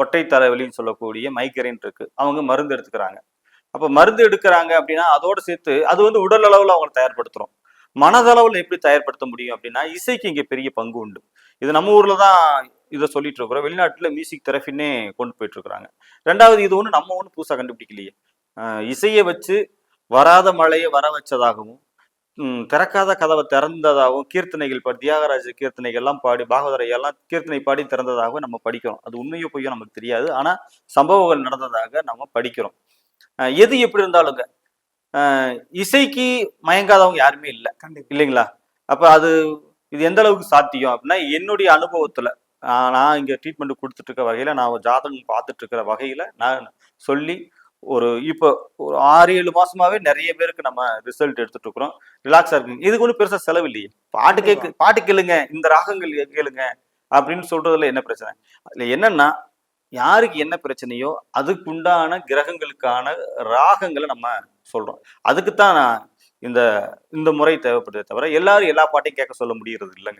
ஒற்றை தலைவலின்னு சொல்லக்கூடிய மைக்ரைன் இருக்கு. அவங்க மருந்து எடுத்துக்கிறாங்க. அப்ப மருந்து எடுக்கிறாங்க அப்படின்னா அதோட சேர்த்து அது வந்து உடல் அளவுல அவங்க தயார்படுத்துறோம். மனதளவுல எப்படி தயார்படுத்த முடியும் அப்படின்னா இசைக்கு இங்க பெரிய பங்கு உண்டு. இது நம்ம ஊர்ல தான் இதை சொல்லிட்டு இருக்கிறோம். வெளிநாட்டுல மியூசிக் தெரபின்னே கொண்டு போயிட்டு இருக்கிறாங்க. ரெண்டாவது இது ஒண்ணு நம்ம ஒண்ணு புதுசா கண்டுபிடிக்கலையே. இசையை வச்சு வராத மழையை வர வச்சதாகவும் திறக்காத கதவை திறந்ததாகவும் கீர்த்தனைகள் தியாகராஜ கீர்த்தனைகள் எல்லாம் பாடி பாகவதரை எல்லாம் கீர்த்தனை பாடி திறந்ததாகவும் நம்ம படிக்கிறோம். அது உண்மையோ பொய்யோ நமக்கு தெரியாது. ஆனா சம்பவங்கள் நடந்ததாக நம்ம படிக்கிறோம். எது எப்படி இருந்தாலுங்க இசைக்கு மயங்காதவங்க யாருமே இல்லை இல்லைங்களா? அப்ப அது இது எந்த அளவுக்கு சாத்தியம் அப்படின்னா என்னுடைய அனுபவத்துல நான் இங்க ட்ரீட்மெண்ட் கொடுத்துட்டு இருக்க வகையில நான் ஜாதகம் பார்த்துட்டு இருக்கிற வகையில நான் சொல்லி இப்போ ஒரு 6-7 மாசமாவே நிறைய பேருக்கு நம்ம ரிசல்ட் எடுத்துட்டு இருக்கிறோம். ரிலாக்ஸா இருக்குங்க. இதுக்கு ஒன்றும் பெருசா செலவு இல்லையே. பாட்டு கேளுங்க, இந்த ராகங்கள் கேளுங்க அப்படின்னு சொல்றதுல என்ன பிரச்சனை? அதுல என்னன்னா யாருக்கு என்ன பிரச்சனையோ அதுக்குண்டான கிரகங்களுக்கான ராகங்களை நம்ம சொல்றோம். அதுக்குத்தான் நான் இந்த இந்த முறை தேவைப்படுதே தவிர எல்லாரும் எல்லா பாட்டையும் கேட்க சொல்ல முடியறது இல்லைங்க.